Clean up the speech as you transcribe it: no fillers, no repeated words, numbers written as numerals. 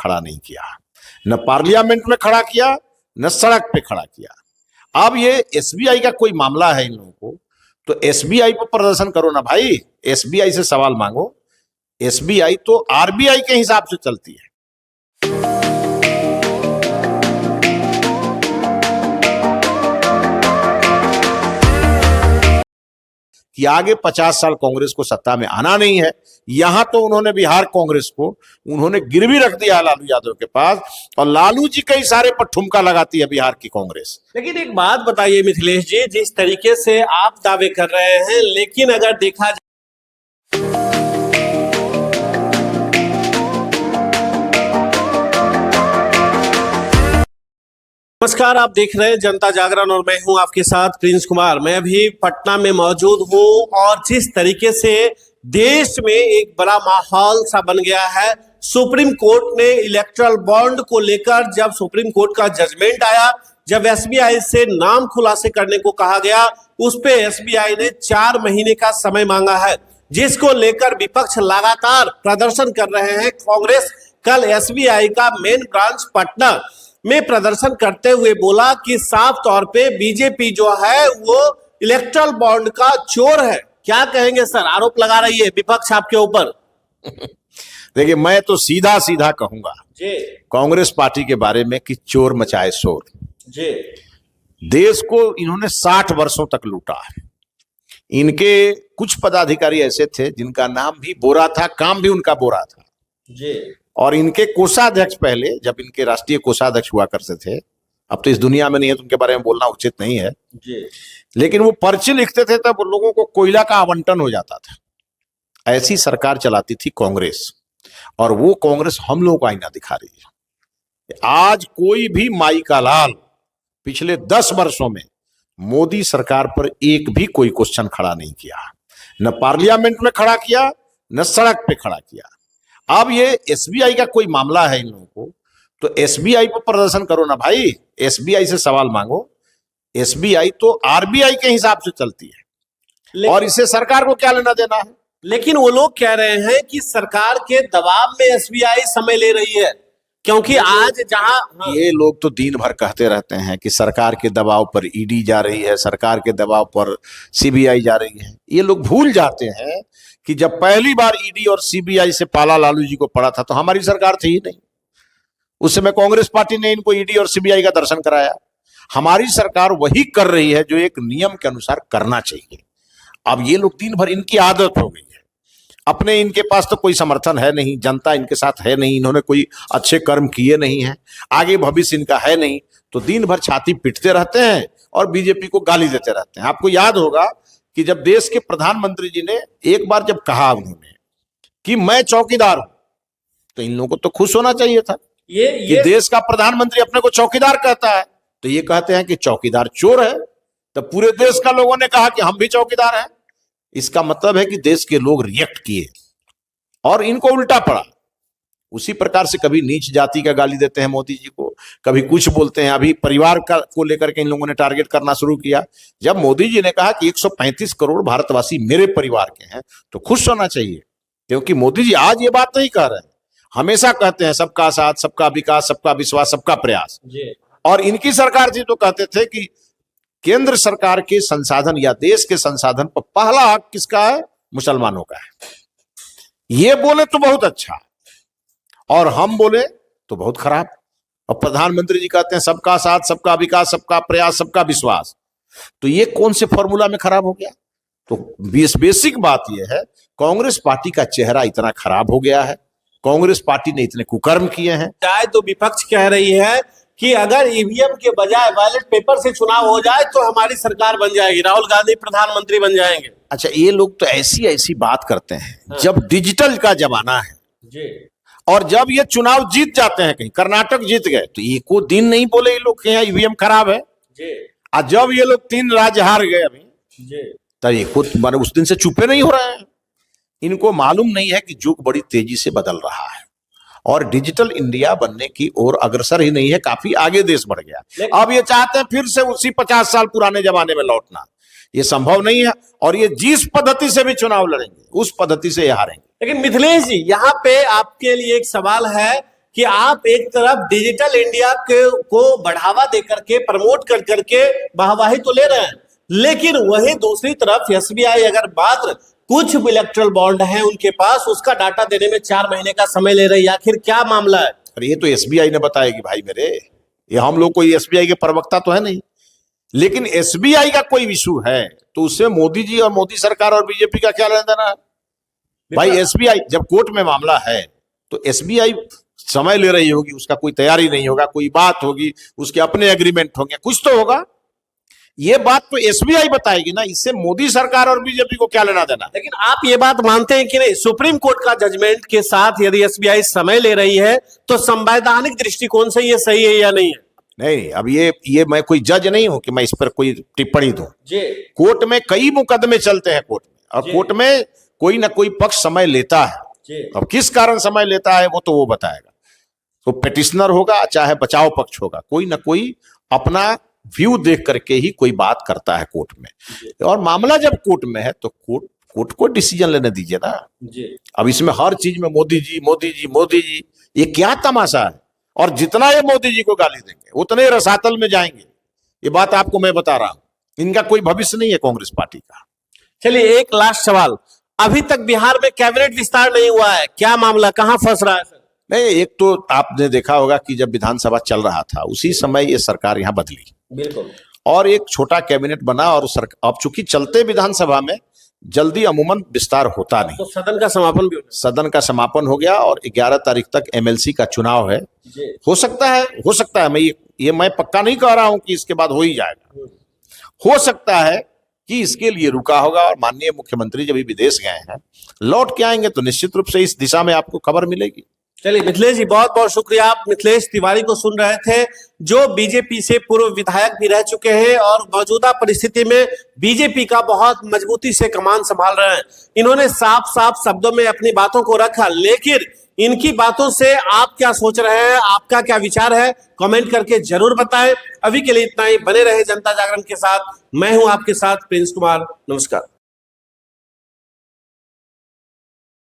खड़ा नहीं किया, न पार्लियामेंट में खड़ा किया, न सड़क पे खड़ा किया। अब ये एसबीआई का कोई मामला है इन लोगों को, तो एसबीआई पर प्रदर्शन करो ना भाई, एसबीआई से सवाल मांगो। एसबीआई तो आरबीआई के हिसाब से चलती है। कि आगे 50 साल कांग्रेस को सत्ता में आना नहीं है। यहां तो उन्होंने बिहार कांग्रेस को उन्होंने गिरवी रख दिया लालू यादव के पास, और लालू जी के इशारे पर ठुमका लगाती है बिहार की कांग्रेस। लेकिन एक बात बताइए मिथिलेश जी, जिस तरीके से आप दावे कर रहे हैं, लेकिन अगर देखा जाए नमस्कार, आप देख रहे हैं जनता जागरण और मैं हूं आपके साथ प्रिंस कुमार। मैं अभी पटना में मौजूद हूं और जिस तरीके से देश में एक बड़ा माहौल सा बन गया है, सुप्रीम कोर्ट ने इलेक्टोरल बॉन्ड को लेकर जब सुप्रीम कोर्ट का जजमेंट आया, जब एसबीआई से नाम खुलासे करने को कहा गया, उस पे एसबीआई ने 4 महीने का समय मांगा है, जिसको लेकर विपक्ष लगातार प्रदर्शन कर रहे हैं। कांग्रेस कल एसबीआई का मेन ब्रांच पटना में प्रदर्शन करते हुए बोला कि साफ तौर पे बीजेपी जो है वो इलेक्टोरल बॉन्ड का चोर है। क्या कहेंगे सर, आरोप लगा रही है विपक्ष आपके ऊपर। देखिए, मैं तो सीधा सीधा कहूंगा जी कांग्रेस पार्टी के बारे में कि चोर मचाए शोर। जी, देश को इन्होंने 60 वर्षों तक लूटा। इनके कुछ पदाधिकारी ऐसे थे जिनका नाम भी बोरा था, काम भी उनका बोरा था जी, और इनके कोषाध्यक्ष पहले, जब इनके राष्ट्रीय कोषाध्यक्ष हुआ करते थे, अब तो इस दुनिया में नहीं है तो उनके बारे में बोलना उचित नहीं है जी, लेकिन वो पर्ची लिखते थे तब लोगों को कोयला का आवंटन हो जाता था। ऐसी सरकार चलाती थी कांग्रेस, और वो कांग्रेस हम लोगों को आईना दिखा रही है। आज कोई भी माई का लाल पिछले 10 वर्षों में मोदी सरकार पर एक भी कोई क्वेश्चन खड़ा नहीं किया, न पार्लियामेंट में खड़ा किया, न सड़क पे खड़ा किया। अब ये एसबीआई का कोई मामला है इन लोगों को, तो एसबीआई पर प्रदर्शन करो ना भाई, एसबीआई से सवाल मांगो। एसबीआई तो आरबीआई के हिसाब से चलती है, और इसे सरकार को क्या लेना देना है। लेकिन वो लोग कह रहे हैं कि सरकार के दबाव में एसबीआई समय ले रही है, क्योंकि आज जहां ये लोग तो दिन भर कहते रहते हैं कि सरकार के दबाव पर ईडी जा रही है, सरकार के दबाव पर सीबीआई जा रही है। ये लोग भूल जाते हैं कि जब पहली बार ईडी और सीबीआई से पाला लालू जी को पड़ा था तो हमारी सरकार थी ही नहीं। उस समय कांग्रेस पार्टी ने इनको ईडी और सीबीआई का दर्शन कराया। हमारी सरकार वही कर रही है जो एक नियम के अनुसार करना चाहिए। अब ये लोग दिन भर, इनकी आदत हो गई है, अपने इनके पास तो कोई समर्थन है नहीं, जनता इनके साथ है नहीं, इन्होंने कोई अच्छे कर्म किए नहीं हैं, आगे भविष्य इनका है नहीं, तो दिन भर छाती पीटते रहते हैं और बीजेपी को गाली देते रहते हैं। आपको याद होगा कि जब देश के प्रधानमंत्री जी ने एक बार जब कहा उन्होंने कि मैं चौकीदार हूं, तो इन लोगों को तो खुश होना चाहिए था कि देश का प्रधानमंत्री अपने को चौकीदार कहता है। तो ये कहते हैं कि चौकीदार चोर है, तो पूरे देश का लोगों ने कहा कि हम भी चौकीदार हैं। इसका मतलब है कि देश के लोग रिएक्ट किए और इनको उल्टा पड़ा। उसी प्रकार से कभी नीच जाति का गाली देते हैं मोदी जी को, कभी कुछ बोलते हैं। अभी परिवार का को लेकर के इन लोगों ने टारगेट करना शुरू किया। जब मोदी जी ने कहा कि 135 करोड़ भारतवासी मेरे परिवार के हैं, तो खुश होना चाहिए, क्योंकि मोदी जी आज ये बात नहीं कह रहे हैं, हमेशा कहते हैं सबका साथ, सबका विकास, सबका विश्वास, सबका प्रयास। और इनकी सरकार थी तो कहते थे कि केंद्र सरकार के संसाधन या देश के संसाधन पर पहला हक किसका है? मुसलमानों का है। ये बोले तो बहुत अच्छा, और हम बोले तो बहुत खराब। और प्रधानमंत्री जी कहते हैं सबका साथ, सबका विकास, सबका प्रयास, सबका विश्वास। तो ये कौन से फॉर्मूला में खराब हो गया? तो बेसिक बात यह है, कांग्रेस पार्टी का चेहरा इतना खराब हो गया है, कांग्रेस पार्टी ने इतने कुकर्म किए हैं। चाहे तो विपक्ष कह रही है कि अगर ईवीएम के बजाय बैलेट पेपर से चुनाव हो जाए तो हमारी सरकार बन जाएगी, राहुल गांधी प्रधानमंत्री बन जाएंगे। अच्छा, ये लोग तो ऐसी ऐसी बात करते हैं जब डिजिटल का जमाना है जी, और जब ये चुनाव जीत जाते हैं, कहीं कर्नाटक जीत गए, तो एको दिन नहीं बोले ये लोग कि यहाँ ईवीएम खराब है जी। और जब ये लोग 3 राज्य हार गए अभी जी, तो ये खुद माने उस दिन से चुपे नहीं हो रहे हैं। इनको मालूम नहीं है कि युग बड़ी तेजी से बदल रहा है और डिजिटल इंडिया बनने की ओर अग्रसर ही नहीं है, काफी आगे देश बढ़ गया। अब ये चाहते हैं फिर से उसी 50 साल पुराने जमाने में लौटना, ये संभव नहीं है। और ये जिस पद्धति से भी चुनाव लड़ेंगे उस पद्धति से ये हारेंगे। लेकिन मिथिलेश जी, यहाँ पे आपके लिए एक सवाल है कि आप एक तरफ डिजिटल इंडिया को बढ़ावा दे करके प्रमोट कर करके वाहवाही तो ले रहे हैं, लेकिन वहीं दूसरी तरफ एसबीआई अगर मात्र कुछ इलेक्ट्रल बॉन्ड हैं उनके पास, उसका डाटा देने में 4 महीने का समय ले रही है। आखिर क्या मामला है? अरे ये तो एसबीआई ने बताएगी भाई मेरे, ये हम लोग कोई एसबीआई के प्रवक्ता तो है नहीं। लेकिन एसबीआई का कोई इशू है तो उससे मोदी जी और मोदी सरकार और बीजेपी का क्या लेना देना है भाई? एसबीआई जब कोर्ट में मामला है तो एसबीआई समय ले रही होगी, उसका कोई तैयारी नहीं होगा, कोई बात होगी, उसके अपने एग्रीमेंट होंगे, कुछ तो होगा। ये बात तो एसबीआई बताएगी ना, इससे मोदी सरकार और बीजेपी को क्या लेना देना। लेकिन आप ये बात मानते हैं कि नहीं, सुप्रीम कोर्ट का जजमेंट के साथ यदि एसबीआई समय ले रही है तो संवैधानिक दृष्टिकोण से ये सही है या नहीं है? नहीं, अब ये मैं कोई जज नहीं हूं कि मैं इस पर कोई टिप्पणी दूं। जी, कोर्ट में कई मुकदमे चलते हैं कोर्ट में, और कोर्ट में कोई ना कोई पक्ष समय लेता है। जी। अब किस कारण समय लेता है वो तो वो बताएगा। तो पिटिशनर होगा चाहे बचाव पक्ष होगा, कोई ना कोई अपना व्यू देख करके ही कोई बात करता है कोर्ट में। और मामला जब कोर्ट में है तो कोर्ट को डिसीजन लेने दीजिए ना। जी। अब इसमें हर चीज में मोदी जी मोदी जी मोदी जी, ये क्या तमाशा है? और जितना ये मोदी जी को गाली देंगे उतने रसातल में जाएंगे। ये बात आपको मैं बता रहा हूं, इनका कोई भविष्य नहीं है कांग्रेस पार्टी का। चलिए एक लास्ट सवाल, अभी तक बिहार में कैबिनेट विस्तार नहीं हुआ है, क्या मामला, कहां फंस रहा है सर? नहीं, एक तो आपने देखा होगा कि जब विधानसभा चल रहा था उसी समय ये सरकार यहां बदली, बिल्कुल, और एक छोटा कैबिनेट बना, और अब चूंकि चलते विधानसभा में जल्दी अमूमन विस्तार होता नहीं, तो सदन का समापन भी सदन का समापन हो गया और 11 तारीख तक एमएलसी का चुनाव है। हो सकता है मैं पक्का नहीं कह रहा हूं कि इसके बाद हो ही जाएगा, हो सकता है कि इसके लिए रुका होगा। और माननीय मुख्यमंत्री जब विदेश गए हैं, लौट के आएंगे तो निश्चित रूप से इस दिशा में आपको खबर मिलेगी। चलिए मिथिलेश जी, बहुत बहुत शुक्रिया। आप मिथिलेश तिवारी को सुन रहे थे, जो बीजेपी से पूर्व विधायक भी रह चुके हैं और मौजूदा परिस्थिति में बीजेपी का बहुत मजबूती से कमान संभाल रहे हैं। इन्होंने साफ साफ शब्दों में अपनी बातों को रखा, लेकिन इनकी बातों से आप क्या सोच रहे हैं, आपका क्या विचार है, कमेंट करके जरूर बताएं। अभी के लिए इतना ही, बने रहे जनता जागरण के साथ। मैं हूं आपके साथ प्रिंस कुमार, नमस्कार।